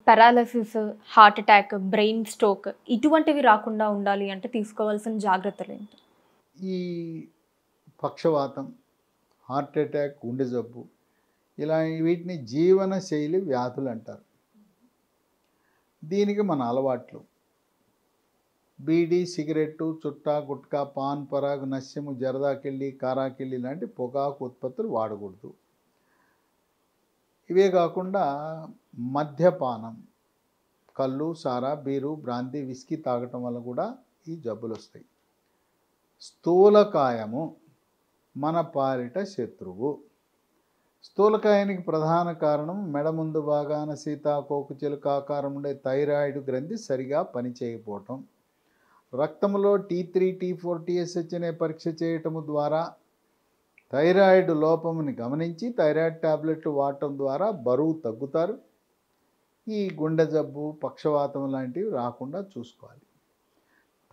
Paralysis, heart attack, brain stroke ఇటువంటివి రాకుండా ఉండాలి అంటే తీసుకోవాల్సిన జాగ్రత్తలేంటి? ఈ పక్షవాతం, హార్ట్ అటాక్, గుండె జబ్బు ఇలా వీటిని జీవనశైలి వ్యాధులు అంటారు. దీనికి మన అలవాట్లు బీడీ, సిగరెట్టు, చుట్టా, గుట్కా, పాన్ పరాగు, నస్యము, జరదాకెళ్ళి, కారాకెళ్ళి లాంటి పొగాకు ఉత్పత్తులు వాడకూడదు. ఇవే కాకుండా మద్యపానం, కళ్ళు, సారా, బీరు, బ్రాందీ, విస్కీ తాగటం వల్ల కూడా ఈ జబ్బులు వస్తాయి. స్థూలకాయము మన పాలిట శత్రువు. స్థూలకాయానికి ప్రధాన కారణం మెడ ముందు భాగాన సీతాకోకు చిలుక ఆకారం ఉండే థైరాయిడ్ గ్రంథి సరిగా పనిచేయకపోవటం. రక్తంలో T3, T4, TSH అనే పరీక్ష చేయటము ద్వారా థైరాయిడ్ లోపముని గమనించి థైరాయిడ్ టాబ్లెట్లు వాడటం ద్వారా బరువు తగ్గుతారు. ఈ గుండె జబ్బు, పక్షవాతం లాంటివి రాకుండా చూసుకోవాలి.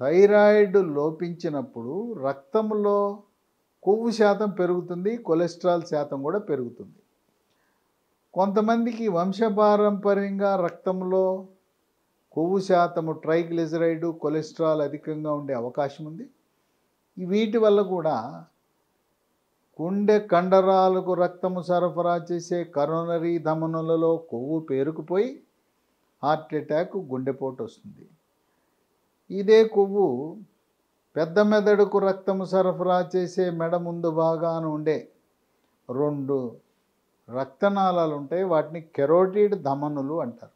థైరాయిడ్ లోపించినప్పుడు రక్తంలో కొవ్వు శాతం పెరుగుతుంది, కొలెస్ట్రాల్ శాతం కూడా పెరుగుతుంది. కొంతమందికి వంశపారంపర్యంగా రక్తంలో కొవ్వు శాతము, ట్రైగ్లిజరైడ్, కొలెస్ట్రాల్ అధికంగా ఉండే అవకాశం ఉంది. వీటి వల్ల కూడా గుండె కండరాలకు రక్తము సరఫరా చేసే కరోనరీ ధమనులలో కొవ్వు పేరుకుపోయి హార్ట్ అటాక్, గుండెపోటు వస్తుంది. ఇదే కొవ్వు పెద్ద మెదడుకు రక్తము సరఫరా చేసే మెడ ముందు భాగాన ఉండే 2 రక్తనాళాలు ఉంటాయి. వాటిని కెరోటిడ్ ధమనులు అంటారు.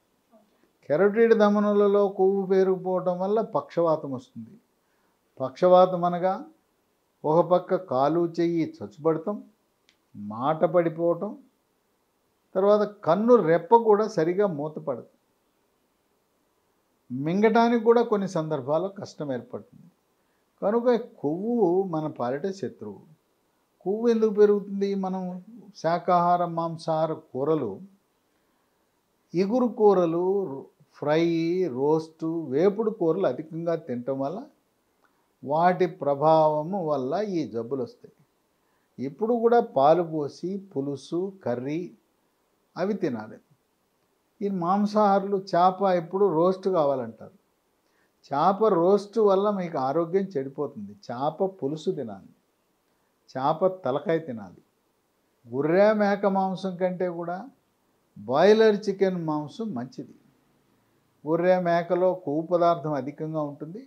కెరోటిడ్ ధమనులలో కొవ్వు పేరుకుపోవటం వల్ల పక్షవాతం వస్తుంది. పక్షవాతం అనగా ఒక పక్క కాలు చెయ్యి చచ్చుపడటం, మాట పడిపోవటం, తర్వాత కన్ను రెప్ప కూడా సరిగా మూతపడదు. మింగటానికి కూడా కొన్ని సందర్భాల్లో కష్టం ఏర్పడుతుంది. కనుక కొవ్వు మన పాలిట శత్రువు. కొవ్వు ఎందుకు పెరుగుతుంది? మనం శాకాహార, మాంసాహార కూరలు, ఇగురు కూరలు, ఫ్రై, రోస్టు, వేపుడు కూరలు అధికంగా తినటం వల్ల వాటి ప్రభావము వల్ల ఈ జబ్బులు వస్తాయి. ఇప్పుడు కూడా పాలు పోసి పులుసు, కర్రీ అవి తినాలి. ఈ మాంసాహారులు చేప ఎప్పుడు రోస్ట్ కావాలంటారు. చేప రోస్ట్ వల్ల మీకు ఆరోగ్యం చెడిపోతుంది. చేప పులుసు తినాలి, చేప తలకాయ తినాలి. గుర్రె మేక మాంసం కంటే కూడా బాయిలర్ చికెన్ మాంసం మంచిది. గొర్రె మేకలో కొవ్వు పదార్థం అధికంగా ఉంటుంది.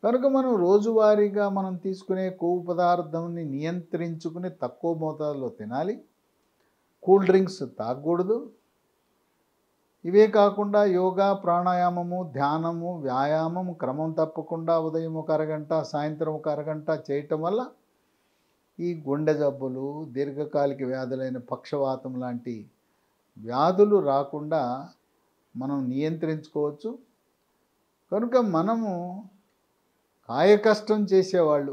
కనుక మనం రోజువారీగా మనం తీసుకునే కొవ్వు పదార్థాన్ని నియంత్రించుకుని తక్కువ మోతాదులో తినాలి. కూల్ డ్రింక్స్ తాగకూడదు. ఇవే కాకుండా యోగా, ప్రాణాయామము, ధ్యానము, వ్యాయామం క్రమం తప్పకుండా ఉదయం 1 అరగంట, సాయంత్రం 1 అరగంట చేయటం వల్ల ఈ గుండె జబ్బులు, దీర్ఘకాలిక వ్యాధులైన పక్షవాతం లాంటి వ్యాధులు రాకుండా మనం నియంత్రించుకోవచ్చు. కనుక మనము కాయకష్టం చేసేవాళ్ళు,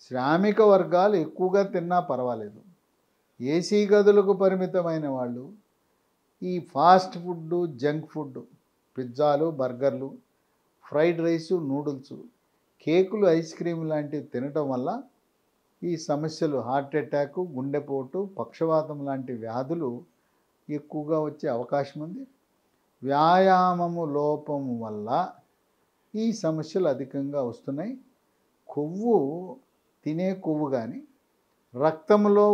శ్రామిక వర్గాలు ఎక్కువగా తిన్నా పర్వాలేదు. ఏసీ గదులకు పరిమితమైన వాళ్ళు ఈ ఫాస్ట్ ఫుడ్, జంక్ ఫుడ్, పిజ్జాలు, బర్గర్లు, ఫ్రైడ్ రైసు, నూడిల్స్, కేకులు, ఐస్ క్రీమ్ లాంటివి తినటం వల్ల ఈ సమస్యలు హార్ట్ అటాక్, గుండెపోటు, పక్షవాతం లాంటి వ్యాధులు ఎక్కువగా వచ్చే అవకాశం ఉంది. వ్యాయామము లోపము వల్ల ఈ సమస్యలు అధికంగా వస్తున్నాయి. కొవ్వు తినే కొవ్వు కానీ రక్తంలో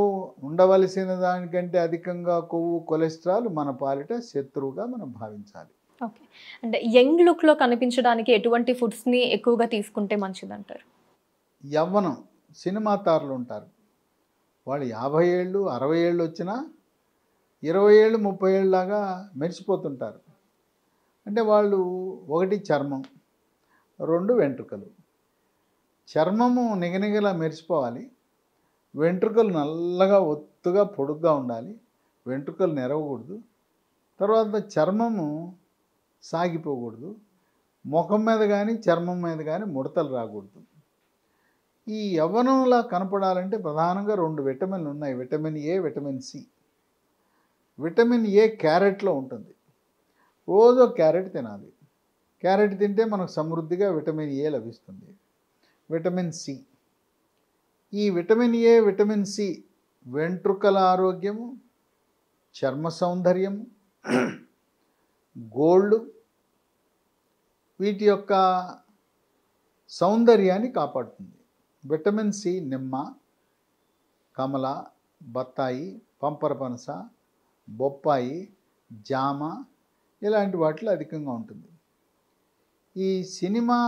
ఉండవలసిన దానికంటే అధికంగా కొవ్వు, కొలెస్ట్రాల్ మన పాలిట శత్రువుగా మనం భావించాలి. ఓకే. అంటే యంగ్ లుక్లో కనిపించడానికి ఎటువంటి ఫుడ్స్ని ఎక్కువగా తీసుకుంటే మంచిదంటారు? యవ్వనం, సినిమా తారలు ఉంటారు. వాళ్ళు 50 ఏళ్ళు, 60 ఏళ్ళు వచ్చినా 20 ఏళ్ళు, 30 ఏళ్ళలాగా మెరిసిపోతుంటారు. అంటే వాళ్ళు 1 చర్మం, 2 వెంట్రుకలు. చర్మము నిగనిగలా మెరిసిపోవాలి, వెంట్రుకలు నల్లగా ఒత్తుగా పొడుగ్గా ఉండాలి, వెంట్రుకలు నెరవకూడదు. తర్వాత చర్మము సాగిపోకూడదు, ముఖం మీద కానీ చర్మం మీద కానీ ముడతలు రాకూడదు. ఈ యవ్వనంలా కనపడాలంటే ప్రధానంగా 2 విటమిన్లు ఉన్నాయి. Vitamin A, vitamin C. Vitamin A క్యారెట్లో ఉంటుంది. రోజు క్యారెట్ తినాలి. క్యారెట్ తింటే మనకు సమృద్ధిగా విటమిన్ ఏ లభిస్తుంది. విటమిన్ సి, ఈ విటమిన్ ఏ, విటమిన్ సి వెంట్రుకల ఆరోగ్యము, చర్మ సౌందర్యము, గోల్డ్ వీటి యొక్క సౌందర్యాన్ని కాపాడుతుంది. విటమిన్ సి నిమ్మ, కమల, బత్తాయి, పంపరపనస, బొప్పాయి, జామ ఇలాంటి వాటిలో అధికంగా ఉంటుంది. ఈ సినిమా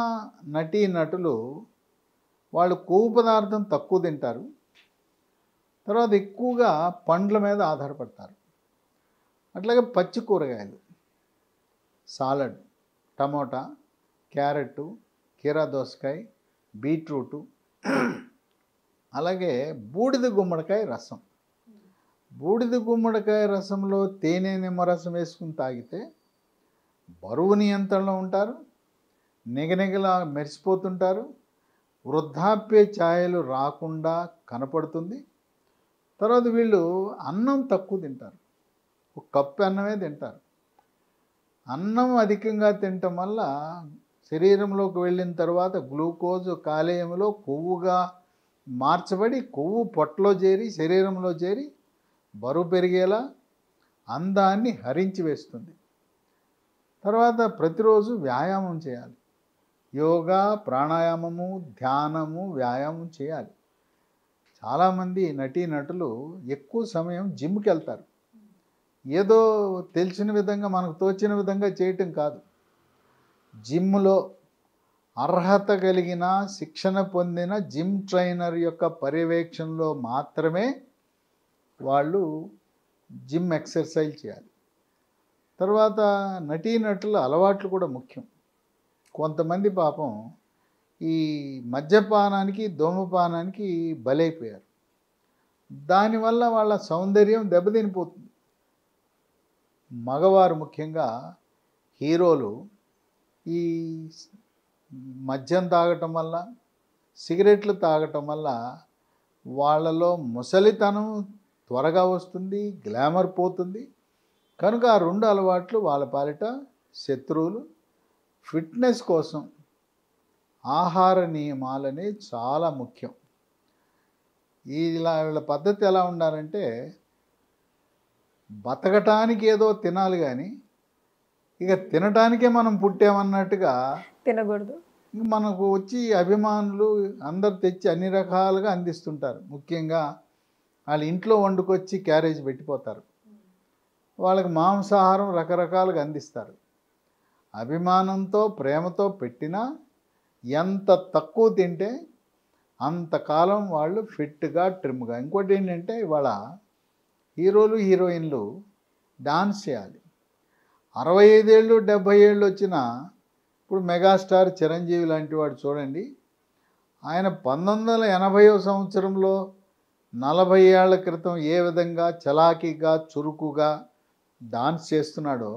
నటులు వాళ్ళు కొవ్వు పదార్థం తక్కువ తింటారు, తర్వాత ఎక్కువగా పండ్ల మీద ఆధారపడతారు. అట్లాగే పచ్చి కూరగాయలు, సాలడ్, టమోటా, క్యారెట్, కీరా దోసకాయ, బీట్రూటు, అలాగే బూడిద గుమ్మడికాయ రసం. బూడిద గుమ్మడికాయ రసంలో తేనె నిమ్మరసం వేసుకుని తాగితే బరువు నియంత్రణలో ఉంటారు, నిగనిగలా మెరిసిపోతుంటారు, వృద్ధాప్య ఛాయలు రాకుండా కనపడుతుంది. తర్వాత వీళ్ళు అన్నం తక్కువ తింటారు, ఒక కప్పు అన్నమే తింటారు. అన్నం అధికంగా తినటం వల్ల శరీరంలోకి వెళ్ళిన తర్వాత గ్లూకోజ్ కాలేయంలో కొవ్వుగా మార్చబడి కొవ్వు పొట్టలో చేరి శరీరంలో చేరి బరువు పెరిగేలా అందాన్ని హరించి వేస్తుంది. తర్వాత ప్రతిరోజు వ్యాయామం చేయాలి. యోగా, ప్రాణాయామము, ధ్యానము, వ్యాయామం చేయాలి. చాలామంది నటులు ఎక్కువ సమయం జిమ్కి వెళ్తారు. ఏదో తెలిసిన విధంగా మనకు తోచిన విధంగా చేయటం కాదు. జిమ్లో అర్హత కలిగిన శిక్షణ పొందిన జిమ్ ట్రైనర్ యొక్క పర్యవేక్షణలో మాత్రమే వాళ్ళు జిమ్ ఎక్సర్సైజ్ చేయాలి. తర్వాత నటుల అలవాట్లు కూడా ముఖ్యం. కొంతమంది పాపం ఈ మద్యపానానికి, ధూమపానానికి బలైపోయారు. దానివల్ల వాళ్ళ సౌందర్యం దెబ్బతినిపోతుంది. మగవారు ముఖ్యంగా హీరోలు ఈ మద్యం తాగటం వల్ల, సిగరెట్లు తాగటం వల్ల వాళ్ళలో ముసలితనం త్వరగా వస్తుంది, గ్లామర్ పోతుంది. కనుక ఆ రెండు అలవాట్లు వాళ్ళ పాలిట శత్రువులు. ఫిట్నెస్ కోసం ఆహార నియమాలనే చాలా ముఖ్యం. వీళ్ళ పద్ధతి ఎలా ఉండాలంటే బతకటానికి ఏదో తినాలి కానీ ఇక తినటానికే మనం పుట్టామన్నట్టుగా తినకూడదు. మనకు వచ్చి అభిమానులు అందరు తెచ్చి అన్ని రకాలుగా అందిస్తుంటారు. ముఖ్యంగా వాళ్ళ ఇంట్లో వండుకొచ్చి క్యారేజ్ పెట్టిపోతారు. వాళ్ళకి మాంసాహారం రకరకాలుగా అందిస్తారు. అభిమానంతో ప్రేమతో పెట్టినా ఎంత తక్కువ తింటే అంతకాలం వాళ్ళు ఫిట్గా ట్రిమ్గా. ఇంకోటి ఏంటంటే ఇవాళ హీరోలు హీరోయిన్లు డాన్స్ చేయాలి. 65 ఏళ్ళు 70 ఏళ్ళు వచ్చిన ఇప్పుడు మెగాస్టార్ చిరంజీవి లాంటి వాడు చూడండి, ఆయన 1980వ సంవత్సరంలో 40 ఏళ్ల క్రితం ఏ విధంగా చలాకీగా చురుకుగా డాన్స్ చేస్తున్నాడో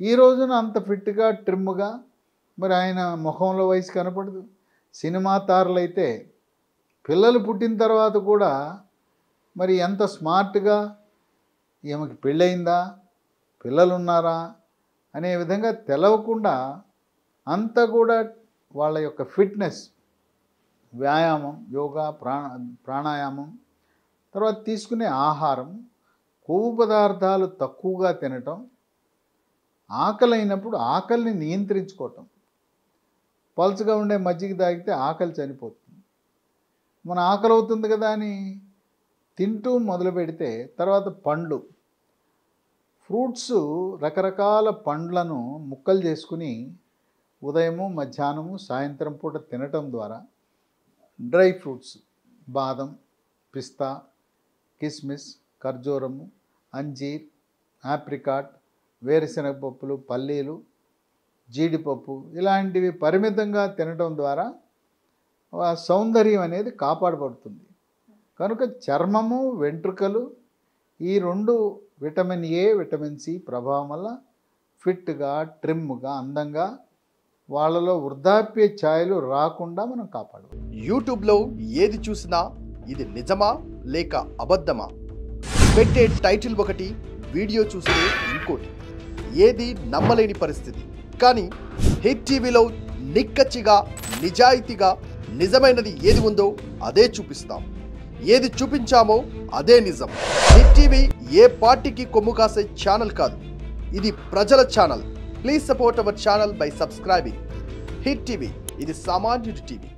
ఈ రోజున అంత ఫిట్గా ట్రిమ్గా మరి ఆయన ముఖంలో వయసు కనపడదు. సినిమా తారలైతే పిల్లలు పుట్టిన తర్వాత కూడా మరి ఎంత స్మార్ట్గా, ఈమెకి పెళ్ళయిందా, పిల్లలు ఉన్నారా అనే విధంగా తెలవకుండా అంతా కూడా వాళ్ళ యొక్క ఫిట్నెస్, వ్యాయామం, యోగా, ప్రాణాయామం, తర్వాత తీసుకునే ఆహారం, కొవ్వు పదార్థాలు తక్కువగా తినటం, ఆకలి అయినప్పుడు ఆకలిని నియంత్రించుకోవటం. పల్చగా ఉండే మజ్జిగ తాగితే ఆకలి చనిపోతుంది. మన ఆకలి అవుతుంది కదా అని తింటూ మొదలు పెడితే తర్వాత పండ్లు, ఫ్రూట్స్, రకరకాల పండ్లను ముక్కలు చేసుకుని ఉదయము, మధ్యాహ్నము, సాయంత్రం పూట తినటం ద్వారా డ్రై ఫ్రూట్స్, బాదం, పిస్తా, కిస్మిస్, ఖర్జూరము, అంజీర్, ఆప్రికాట్, వేరుశనగ పప్పులు, పల్లీలు, జీడిపప్పు ఇలాంటివి పరిమితంగా తినటం ద్వారా సౌందర్యం అనేది కాపాడబడుతుంది. కనుక చర్మము, వెంట్రుకలు ఈ రెండు విటమిన్ ఏ, విటమిన్ సి ప్రభావం వల్ల ఫిట్గా, ట్రిమ్గా, అందంగా వాళ్ళలో వృద్ధాప్య ఛాయలు రాకుండా మనం కాపాడవచ్చు. యూట్యూబ్లో ఏది చూసినా ఇది నిజమా లేక అబద్ధమా? పెట్టే టైటిల్ ఒకటి, వీడియో చూస్తే ఇంకోటి, ఏది నమ్మలేని పరిస్థితి. కానీ హిట్ టీవీలో నిక్కచ్చిగా, నిజాయితీగా నిజమైనది ఏది ఉందో అదే చూపిస్తాం. ఏది చూపించామో అదే నిజం. హిట్ టీవీ ఏ పార్టీకి కొమ్ము కాసే ఛానల్ కాదు, ఇది ప్రజల channel. Please support our channel by subscribing hit TV, ఇది సామాన్యుడి టీవీ.